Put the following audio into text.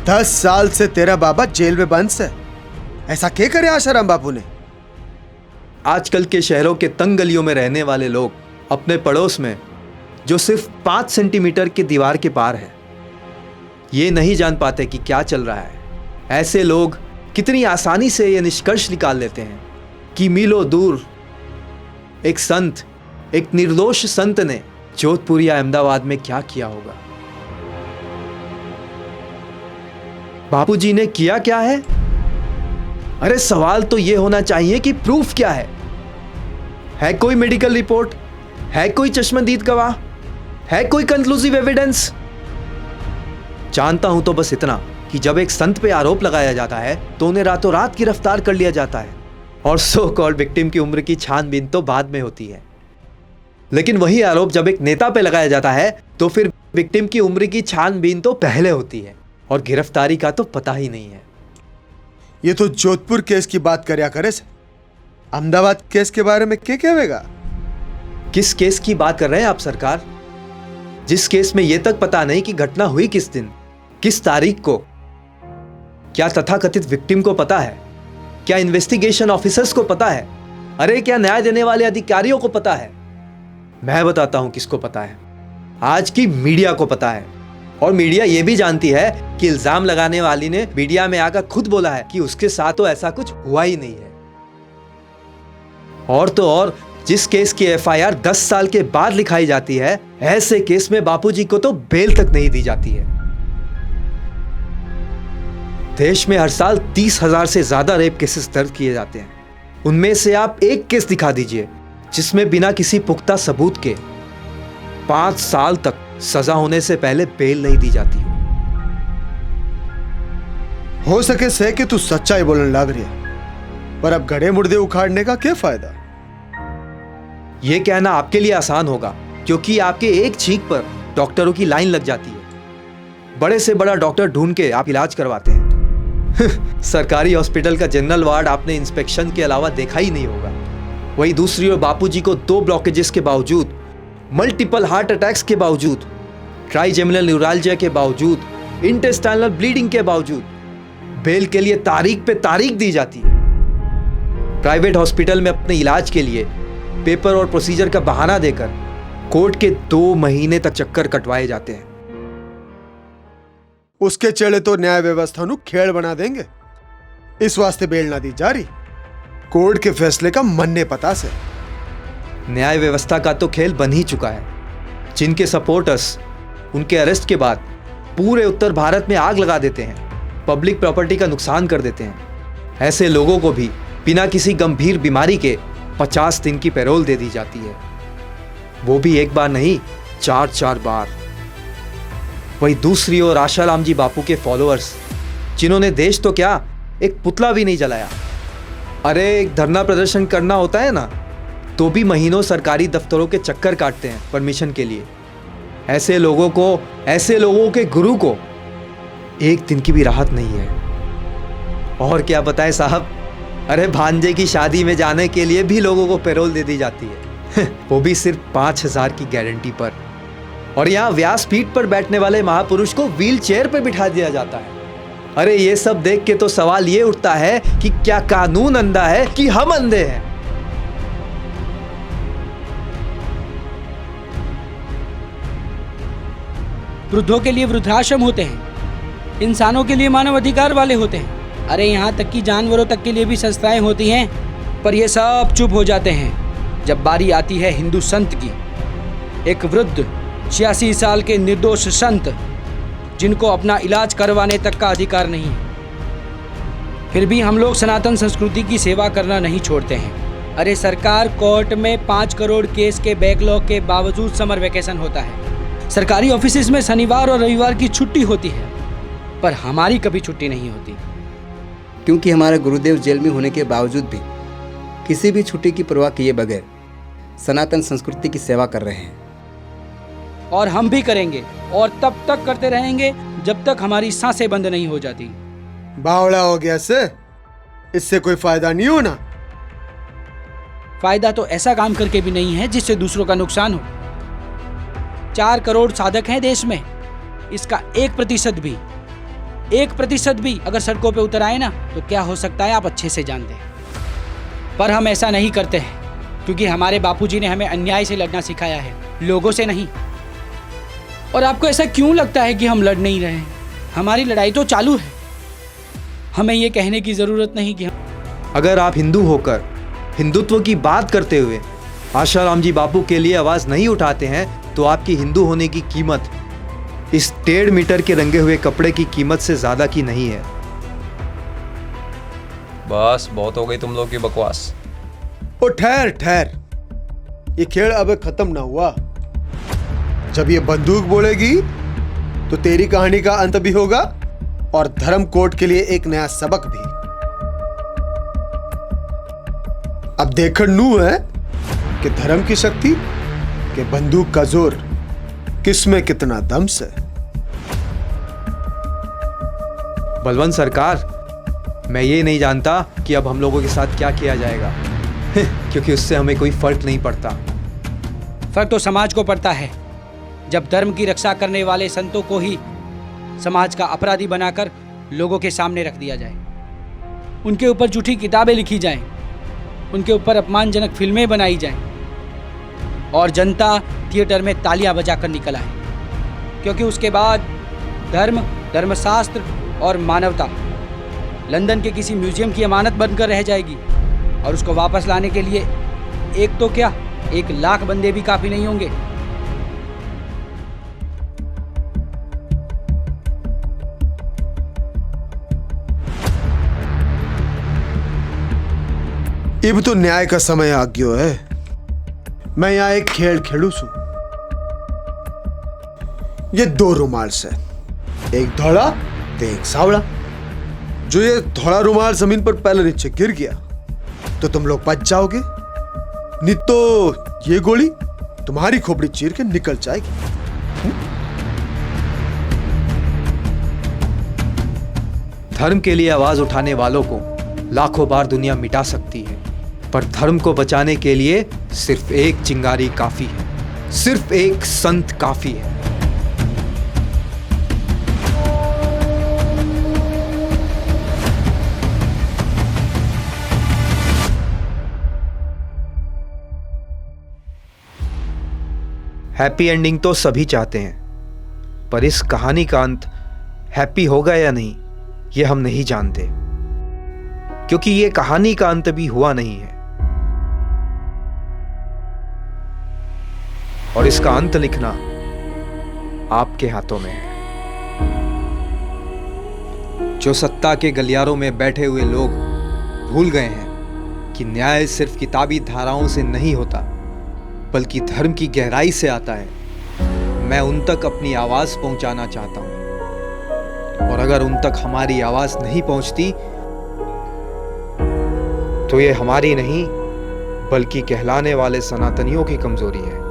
10 साल से तेरा बाबा जेल में बंद है। ऐसा क्या करे आशाराम बापू ने? आजकल के शहरों के तंग गलियों में रहने वाले लोग अपने पड़ोस में जो सिर्फ 5 सेंटीमीटर की दीवार के पार है, ये नहीं जान पाते कि क्या चल रहा है। ऐसे लोग कितनी आसानी से ये निष्कर्ष निकाल लेते हैं कि मीलों दूर एक संत, एक निर्दोष संत ने जोधपुर या अहमदाबाद में क्या किया होगा। बापूजी ने किया क्या है? अरे सवाल तो यह होना चाहिए कि प्रूफ क्या है? कोई मेडिकल रिपोर्ट? है कोई चश्मदीद गवाह? है कोई कंक्लूसिव एविडेंस? जानता हूं तो बस इतना कि जब एक संत पे आरोप लगाया जाता है तो उन्हें रातों रात गिरफ्तार कर लिया जाता है और सो कॉल्ड विक्टिम की उम्र की छानबीन तो बाद में होती है। लेकिन वही आरोप जब एक नेता पे लगाया जाता है तो फिर विक्टिम की उम्र की छानबीन तो पहले होती है और गिरफ्तारी का तो पता ही नहीं है। ये तो जोधपुर केस की बात करया करे से। अहमदाबाद केस के बारे में क्या कहेगा? किस केस की बात कर रहे हैं आप सरकार? जिस केस में यह तक पता नहीं कि घटना हुई किस दिन, किस तारीख को। क्या तथाकथित विक्टिम को पता है? क्या इन्वेस्टिगेशन ऑफिसर्स को पता है? अरे क्या न्याय देने वाले अधिकारियों को पता है? मैं बताता हूं किसको पता है। आज की मीडिया को पता है। और मीडिया यह भी जानती है कि इल्जाम लगाने वाली ने मीडिया में आकर खुद बोला है कि उसके साथ तो ऐसा कुछ हुआ ही नहीं है। और तो और जिस केस की एफआईआर 10 साल के बाद लिखाई जाती है, ऐसे केस में बापूजी को तो बेल तक नहीं दी जाती है। देश में हर साल 30,000 से ज्यादा रेप केसेस दर्ज किए जाते हैं। उनमें से आप एक केस दिखा दीजिए जिसमें बिना किसी पुख्ता सबूत के 5 साल तक सजा होने से पहले बेल नहीं दी जाती हो सके से कि तू सच्चाई बोलने लग रही है, पर अब गड़े मुर्दे उखाड़ने का क्या फायदा? यह कहना आपके लिए आसान होगा क्योंकि आपके एक छींक पर डॉक्टरों की लाइन लग जाती है। बड़े से बड़ा डॉक्टर ढूंढ के आप इलाज करवाते हैं। सरकारी हॉस्पिटल का जनरल वार्ड आपने इंस्पेक्शन के अलावा देखा ही नहीं होगा। वही दूसरी ओर बापूजी को 2 ब्लॉकेजेस के बावजूद, मल्टीपल हार्ट अटैक्स के बावजूद, ट्राइजेमिनल न्यूराल्जिया के बावजूद, इंटेस्टाइनल ब्लीडिंग के बावजूद बेल के लिए तारीख पे तारीख दी जाती है। प्राइवेट हॉस्पिटल में अपने इलाज के लिए पेपर और प्रोसीजर का बहाना देकर कोर्ट के 2 महीने तक चक्कर कटवाए जाते हैं। उसके चले तो न्याय व्यवस्था नु खेल बना देंगे। इस वास्ते बेल ना दी जा रही, कोर्ट के फैसले का मन्ने पता से। न्याय व्यवस्था का तो खेल बन ही चुका है। जिनके सपोर्टर्स उनके अरेस्ट के बाद पूरे उत्तर भारत में आग लगा देते हैं, पब्लिक प्रॉपर्टी का नुकसान कर देते हैं, ऐसे लोगों को भी बिना किसी गंभीर बीमारी के 50 दिन की पैरोल दे दी जाती है। वो भी एक बार नहीं, 4-4 बार। वही दूसरी ओर आशाराम जी बापू के फॉलोअर्स, जिन्होंने देश तो क्या, एक पुतला भी नहीं जलाया। अरे एक धरना प्रदर्शन करना होता है ना, तो भी महीनों सरकारी दफ्तरों के चक्कर काटते हैं परमिशन के लिए। ऐसे लोगों को, ऐसे लोगों के गुरु को एक दिन की भी राहत नहीं है। और क्या बताएं साहब, अरे भांजे की शादी में जाने के लिए भी लोगों को पैरोल दे दी जाती है। वो भी सिर्फ 5,000 की गारंटी पर। और यहाँ व्यासपीठ पर बैठने वाले महापुरुष को व्हील चेयर पर बिठा दिया जाता है। अरे ये सब देख के तो सवाल ये उठता है कि क्या कानून अंधा है कि हम अंधे हैं? वृद्धों के लिए वृद्धाश्रम होते हैं, इंसानों के लिए मानव अधिकार वाले होते हैं। अरे यहाँ तक कि जानवरों तक के लिए भी संस्थाएं होती हैं, पर ये सब चुप हो जाते हैं जब बारी आती है हिंदू संत की। एक वृद्ध 86 साल के निर्दोष संत, जिनको अपना इलाज करवाने तक का अधिकार नहीं है, फिर भी हम लोग सनातन संस्कृति की सेवा करना नहीं छोड़ते हैं। अरे सरकार कोर्ट में 5 करोड़ केस के बैकलॉग के बावजूद समर वेकेशन होता है। सरकारी ऑफिसेज में शनिवार और रविवार की छुट्टी होती है, पर हमारी कभी छुट्टी नहीं होती। क्योंकि हमारे गुरुदेव जेल में होने के बावजूद भी किसी भी छुट्टी की परवाह किए बगैर सनातन संस्कृति की सेवा कर रहे हैं। और हम भी करेंगे, और तब तक करते रहेंगे जब तक हमारी सांसें बंद नहीं हो जाती। बावड़ा हो गया से, इससे कोई फायदा नहीं होना। फायदा तो ऐसा काम करके भी नहीं है जिससे दूसरों का नुकसान हो। 4 करोड़ साधक हैं देश में, इसका 1% भी 1% भी अगर सड़कों पे उतर आए ना तो क्या हो सकता है आप अच्छे से जानते हैं। पर हम ऐसा नहीं करते हैं क्योंकि हमारे बापूजी ने हमें अन्याय से लड़ना सिखाया है, लोगों से नहीं। और आपको ऐसा क्यों लगता है कि हम लड़ नहीं रहे हैं? हमारी लड़ाई तो चालू है। हमें ये कहने की जरूरत नहीं कि हम अगर आप हिंदू होकर हिंदुत्व की बात करते हुए आशाराम जी बापू के लिए आवाज नहीं उठाते हैं तो आपकी हिंदू होने की कीमत इस 1.5 मीटर के रंगे हुए कपड़े की कीमत से ज्यादा की नहीं है। बस बहुत हो गई तुम लोग की बकवास। ओ ठहर ठहर, ये खेल अब खत्म ना हुआ। जब ये बंदूक बोलेगी तो तेरी कहानी का अंत भी होगा और धर्म कोड के लिए एक नया सबक भी। अब देखण नू है कि धर्म की शक्ति के बंदूक का जोर किस में कितना दम से। बलवंत सरकार, मैं ये नहीं जानता कि अब हम लोगों के साथ क्या किया जाएगा क्योंकि उससे हमें कोई फर्क नहीं पड़ता। फर्क तो समाज को पड़ता है जब धर्म की रक्षा करने वाले संतों को ही समाज का अपराधी बनाकर लोगों के सामने रख दिया जाए, उनके ऊपर झूठी किताबें लिखी जाएं, उनके ऊपर अपमानजनक फिल्में बनाई जाएं और जनता थिएटर में तालियां बजाकर निकल आए, क्योंकि उसके बाद धर्म, धर्मशास्त्र और मानवता लंदन के किसी म्यूजियम की अमानत बनकर रह जाएगी और उसको वापस लाने के लिए एक तो क्या 1 लाख बंदे भी काफी नहीं होंगे। इब तो न्याय का समय आ गयो है। मैं यहाँ एक खेल खेलू छू। ये 2 रुमाल से, एक धौला तो एक सावड़ा। जो ये धौला रुमाल जमीन पर पहले नीचे गिर गया तो तुम लोग बच जाओगे, नहीं तो ये गोली तुम्हारी खोपड़ी चीर के निकल जाएगी। धर्म के लिए आवाज उठाने वालों को लाखों बार दुनिया मिटा सकती है, पर धर्म को बचाने के लिए सिर्फ एक चिंगारी काफी है, सिर्फ एक संत काफी है। हैप्पी एंडिंग तो सभी चाहते हैं, पर इस कहानी का अंत हैप्पी होगा या नहीं ये हम नहीं जानते, क्योंकि ये कहानी का अंत भी हुआ नहीं है और इसका अंत लिखना आपके हाथों में है। जो सत्ता के गलियारों में बैठे हुए लोग भूल गए हैं कि न्याय सिर्फ किताबी धाराओं से नहीं होता बल्कि धर्म की गहराई से आता है, मैं उन तक अपनी आवाज पहुंचाना चाहता हूं। और अगर उन तक हमारी आवाज नहीं पहुंचती तो ये हमारी नहीं बल्कि कहलाने वाले सनातनियों की कमजोरी है।